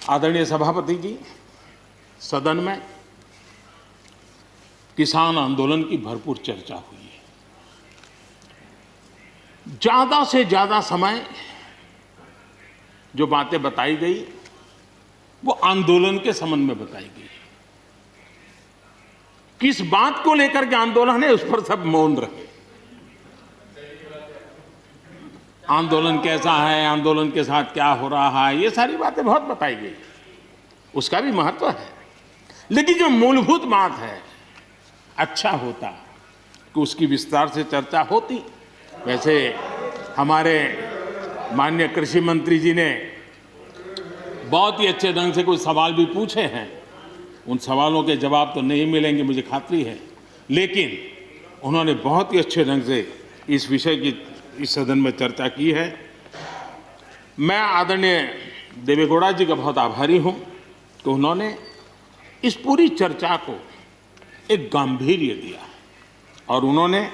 आदरणीय सभापति जी, सदन में किसान आंदोलन की भरपूर चर्चा हुई है। ज्यादा से ज्यादा समय जो बातें बताई गई वो आंदोलन के संबंध में बताई गई। किस बात को लेकर के आंदोलन है उस पर सब मौन रहे। आंदोलन कैसा है, आंदोलन के साथ क्या हो रहा है, ये सारी बातें बहुत बताई गई, उसका भी महत्व है। लेकिन जो मूलभूत बात है, अच्छा होता कि उसकी विस्तार से चर्चा होती। वैसे हमारे माननीय कृषि मंत्री जी ने बहुत ही अच्छे ढंग से कुछ सवाल भी पूछे हैं। उन सवालों के जवाब तो नहीं मिलेंगे, मुझे खातरी है, लेकिन उन्होंने बहुत ही अच्छे ढंग से इस विषय की इस सदन में चर्चा की है। मैं आदरणीय देवेगौड़ा जी का बहुत आभारी हूं कि उन्होंने इस पूरी चर्चा को एक गांभीर्य दिया और उन्होंने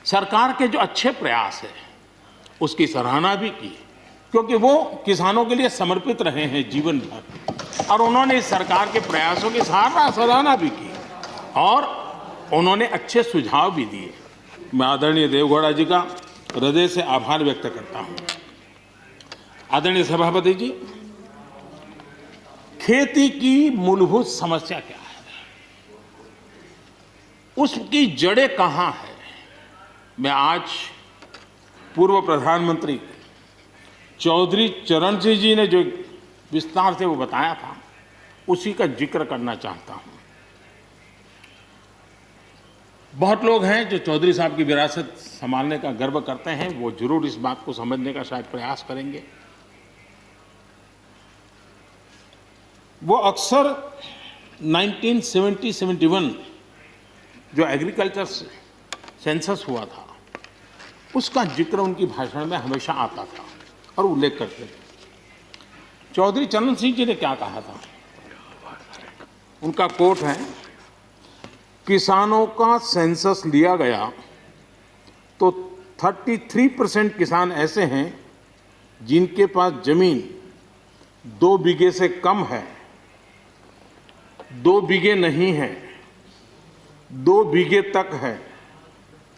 सरकार के जो अच्छे प्रयास है उसकी सराहना भी की, क्योंकि वो किसानों के लिए समर्पित रहे हैं जीवन भर, और उन्होंने इस सरकार के प्रयासों की सराहना भी की और उन्होंने अच्छे सुझाव भी दिए। मैं आदरणीय देवेगौड़ा जी का हृदय से आभार व्यक्त करता हूं। आदरणीय सभापति जी, खेती की मूलभूत समस्या क्या है, उसकी जड़ें कहां है, मैं आज पूर्व प्रधानमंत्री चौधरी चरण सिंह जी ने जो विस्तार से वो बताया था उसी का जिक्र करना चाहता हूं। बहुत लोग हैं जो चौधरी साहब की विरासत संभालने का गर्व करते हैं, वो जरूर इस बात को समझने का शायद प्रयास करेंगे। वो अक्सर 1970-71 जो एग्रीकल्चर सेंसस हुआ था उसका जिक्र उनकी भाषण में हमेशा आता था और उल्लेख करते थे। चौधरी चरण सिंह जी ने क्या कहा था, उनका कोट है, किसानों का सेंसस लिया गया तो 33% किसान ऐसे हैं जिनके पास जमीन 2 बीघे से कम है, 2 बीघे नहीं है, 2 बीघे तक है,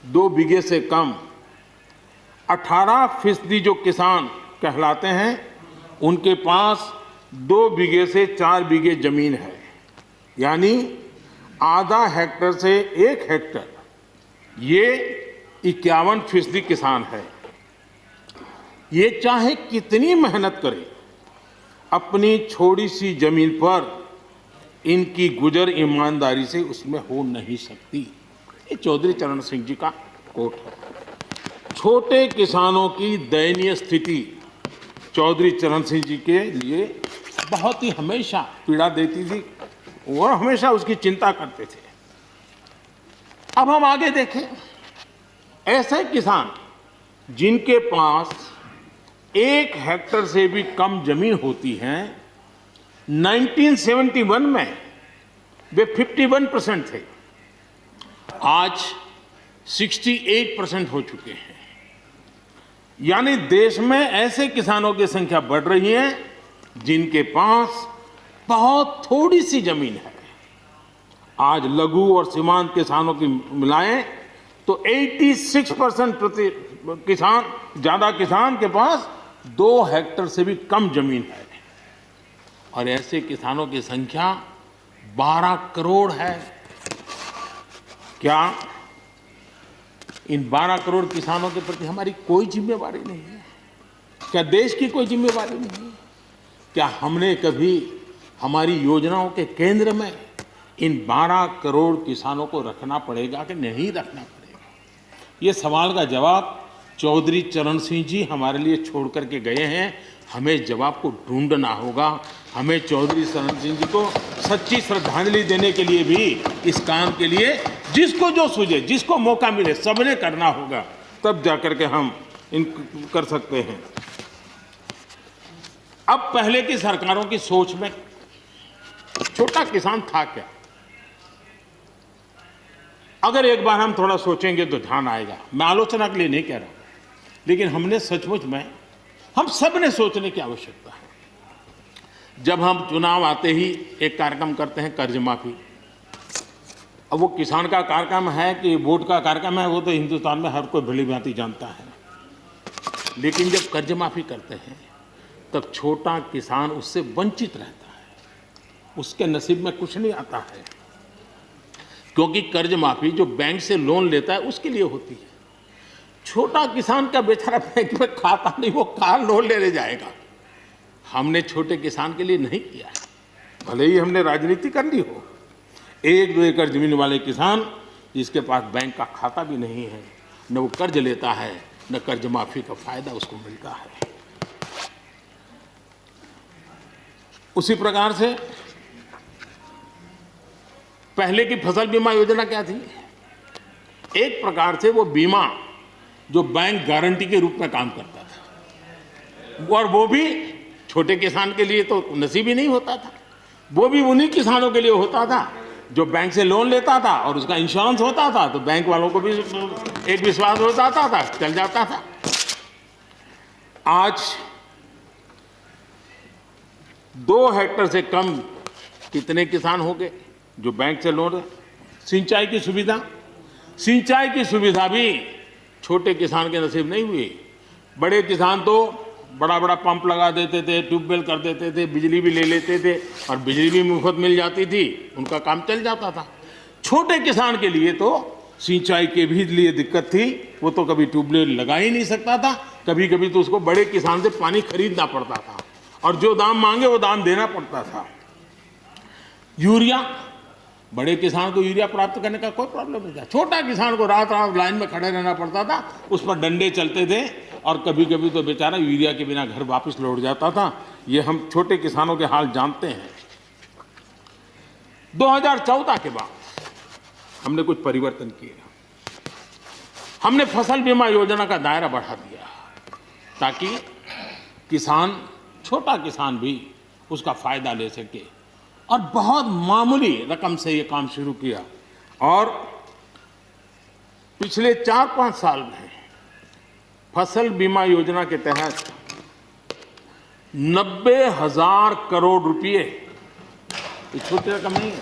2 बीघे से कम। 18% जो किसान कहलाते हैं उनके पास 2 बीघे से 4 बीघे जमीन है, यानी आधा हेक्टर से 1 हेक्टर, ये 51% किसान है। ये चाहे कितनी मेहनत करे, अपनी छोटी सी जमीन पर इनकी गुजर ईमानदारी से उसमें हो नहीं सकती। ये चौधरी चरण सिंह जी का कोट है। छोटे किसानों की दयनीय स्थिति चौधरी चरण सिंह जी के लिए बहुत ही हमेशा पीड़ा देती थी और हमेशा उसकी चिंता करते थे। अब हम आगे देखें, ऐसे किसान जिनके पास 1 हेक्टर से भी कम जमीन होती है, 1971 में वे 51% थे, आज 68% हो चुके हैं। यानी देश में ऐसे किसानों की संख्या बढ़ रही है जिनके पास बहुत थोड़ी सी जमीन है। आज लघु और सीमांत किसानों की मिलाएं तो 86% ज्यादा किसान के पास 2 हेक्टर से भी कम जमीन है, और ऐसे किसानों की संख्या 12 करोड़ है। क्या इन 12 करोड़ किसानों के प्रति हमारी कोई जिम्मेवारी नहीं है? क्या देश की कोई जिम्मेवारी नहीं है? क्या हमने कभी हमारी योजनाओं के केंद्र में इन 12 करोड़ किसानों को रखना पड़ेगा कि नहीं रखना पड़ेगा? ये सवाल का जवाब चौधरी चरण सिंह जी हमारे लिए छोड़ करके गए हैं। हमें जवाब को ढूंढना होगा। हमें चौधरी चरण सिंह जी को सच्ची श्रद्धांजलि देने के लिए भी, इस काम के लिए जिसको जो सूझे, जिसको मौका मिले, सबने करना होगा, तब जाकर के हम इन कर सकते हैं। अब पहले की सरकारों की सोच में छोटा किसान था क्या? अगर एक बार हम थोड़ा सोचेंगे तो ध्यान आएगा। मैं आलोचना के लिए नहीं कह रहा, लेकिन हमने सचमुच में, हम सब ने सोचने की आवश्यकता है। जब हम चुनाव आते ही एक कार्यक्रम करते हैं कर्ज माफी। अब वो किसान का कार्यक्रम है कि वोट का कार्यक्रम है, वो तो हिंदुस्तान में हर कोई भली भांति जानता है। लेकिन जब कर्ज माफी करते हैं तब छोटा किसान उससे वंचित रहता है, उसके नसीब में कुछ नहीं आता है, क्योंकि कर्ज माफी जो बैंक से लोन लेता है उसके लिए होती है। छोटा किसान का बेचारा बैंक में खाता नहीं, वो कार लोन लेने जाएगा। हमने छोटे किसान के लिए नहीं किया है, भले ही हमने राजनीति कर ली हो। 1-2 एकड़ जमीन वाले किसान जिसके पास बैंक का खाता भी नहीं है, न वो कर्ज लेता है, न कर्ज माफी का फायदा उसको मिलता है। उसी प्रकार से पहले की फसल बीमा योजना क्या थी? एक प्रकार से वो बीमा जो बैंक गारंटी के रूप में काम करता था, और वो भी छोटे किसान के लिए तो नसीब ही नहीं होता था। वो भी उन्हीं किसानों के लिए होता था जो बैंक से लोन लेता था और उसका इंश्योरेंस होता था, तो बैंक वालों को भी एक विश्वास हो जाता था, चल जाता था। आज 2 हेक्टेयर से कम कितने किसान हो गए जो बैंक से लोन? सिंचाई की सुविधा भी छोटे किसान के नसीब नहीं हुई। बड़े किसान तो बड़ा बड़ा पंप लगा देते थे, ट्यूबवेल कर देते थे, बिजली भी ले लेते थे और बिजली भी मुफ्त मिल जाती थी, उनका काम चल जाता था। छोटे किसान के लिए तो सिंचाई के भी लिए दिक्कत थी, वो तो कभी ट्यूबवेल लगा ही नहीं सकता था, कभी कभी तो उसको बड़े किसान से पानी खरीदना पड़ता था और जो दाम मांगे वो दाम देना पड़ता था। यूरिया, बड़े किसान को यूरिया प्राप्त करने का कोई प्रॉब्लम नहीं था, छोटा किसान को रात रात लाइन में खड़े रहना पड़ता था, उस पर डंडे चलते थे और कभी कभी तो बेचारा यूरिया के बिना घर वापस लौट जाता था। ये हम छोटे किसानों के हाल जानते हैं। 2014 के बाद हमने कुछ परिवर्तन किए। हमने फसल बीमा योजना का दायरा बढ़ा दिया ताकि किसान, छोटा किसान भी उसका फायदा ले सके, और बहुत मामूली रकम से ये काम शुरू किया। और पिछले 4-5 साल में फसल बीमा योजना के तहत 90,000 करोड़ रुपए, ये छोटी रकम नहीं है,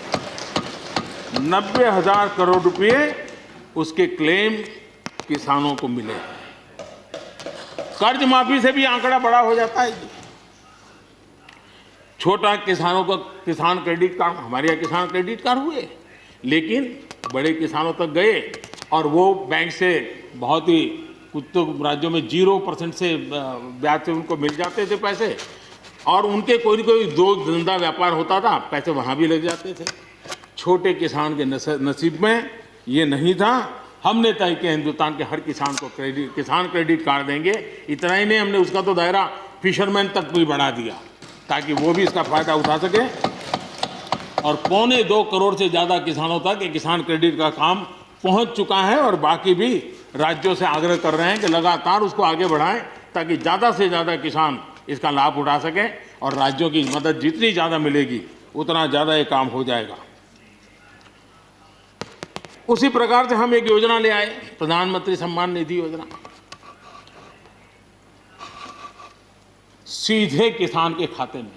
90,000 करोड़ रुपए उसके क्लेम किसानों को मिले। कर्ज माफी से भी आंकड़ा बड़ा हो जाता है। छोटा किसानों को किसान क्रेडिट कार्ड, हमारे यहाँ किसान क्रेडिट कार्ड हुए, लेकिन बड़े किसानों तक गए और वो बैंक से बहुत ही, कुछ तो राज्यों में 0% से ब्याज से उनको मिल जाते थे पैसे, और उनके कोई दो धंधा व्यापार होता था, पैसे वहाँ भी लग जाते थे। छोटे किसान के नसीब में ये नहीं था। हमने तय किया हिंदुस्तान के हर किसान को किसान क्रेडिट कार्ड देंगे। इतना ही नहीं, हमने उसका तो दायरा फिशरमैन तक भी बढ़ा दिया ताकि वो भी इसका फायदा उठा सके। और 2.25 करोड़ से ज़्यादा किसानों तक ये किसान क्रेडिट का काम पहुंच चुका है, और बाकी भी राज्यों से आग्रह कर रहे हैं कि लगातार उसको आगे बढ़ाएं ताकि ज़्यादा से ज़्यादा किसान इसका लाभ उठा सकें, और राज्यों की मदद जितनी ज़्यादा मिलेगी उतना ज़्यादा ये काम हो जाएगा। उसी प्रकार से हम एक योजना ले आए, प्रधानमंत्री सम्मान निधि योजना। सीधे किसान के खाते में,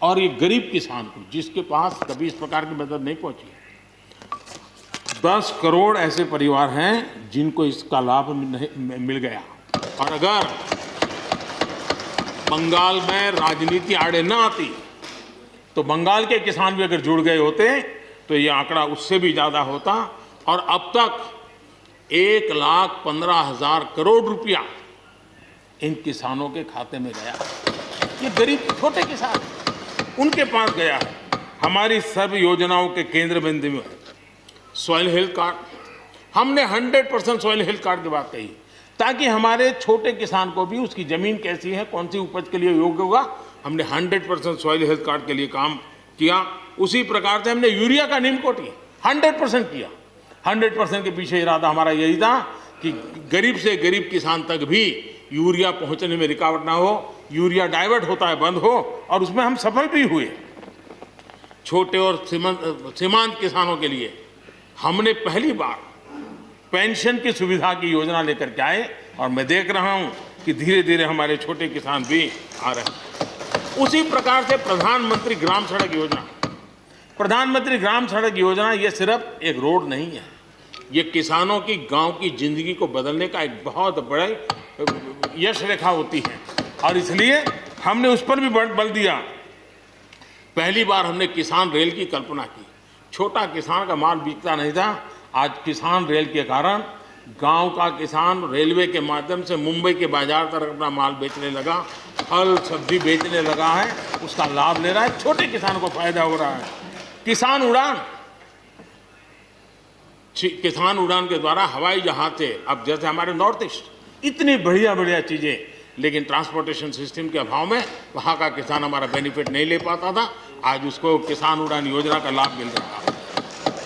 और ये गरीब किसान को जिसके पास कभी इस प्रकार की मदद नहीं पहुंची। 10 करोड़ ऐसे परिवार हैं जिनको इसका लाभ मिल गया। और अगर बंगाल में राजनीति आड़े न आती तो बंगाल के किसान भी अगर जुड़ गए होते तो ये आंकड़ा उससे भी ज़्यादा होता। और अब तक 1,15,000 करोड़ रुपया इन किसानों के खाते में गया। ये गरीब छोटे किसान, उनके पास गया है। हमारी सब योजनाओं के केंद्र बिंदु में सॉइल हेल्थ कार्ड, हमने 100% सॉइल हेल्थ कार्ड की बात कही ताकि हमारे छोटे किसान को भी उसकी ज़मीन कैसी है, कौन सी उपज के लिए योग्य होगा, हमने 100% सॉइल हेल्थ कार्ड के लिए काम किया। उसी प्रकार से हमने यूरिया का निम्न 100% किया। 100% के पीछे इरादा हमारा यही था कि गरीब से गरीब किसान तक भी यूरिया पहुंचने में रुकावट ना हो, यूरिया डाइवर्ट होता है बंद हो, और उसमें हम सफल भी हुए। छोटे और सीमांत किसानों के लिए हमने पहली बार पेंशन की सुविधा की योजना लेकर के आए, और मैं देख रहा हूं कि धीरे धीरे हमारे छोटे किसान भी आ रहे हैं। उसी प्रकार से प्रधानमंत्री ग्राम सड़क योजना, प्रधानमंत्री ग्राम सड़क योजना ये सिर्फ एक रोड नहीं है, ये किसानों की गांव की जिंदगी को बदलने का एक बहुत बड़ा यश रेखा होती है और इसलिए हमने उस पर भी बल दिया। पहली बार हमने किसान रेल की कल्पना की। छोटा किसान का माल बिकता नहीं था, आज किसान रेल के कारण गांव का किसान रेलवे के माध्यम से मुंबई के बाजार तक अपना माल बेचने लगा, फल सब्जी बेचने लगा है, उसका लाभ ले रहा है, छोटे किसान को फायदा हो रहा है। किसान उड़ान के द्वारा हवाई जहाज से अब जैसे हमारे नॉर्थ ईस्ट इतनी बढ़िया बढ़िया चीजें, लेकिन ट्रांसपोर्टेशन सिस्टम के अभाव में वहां का किसान हमारा बेनिफिट नहीं ले पाता था। आज उसको किसान उड़ान योजना का लाभ मिल रहा है।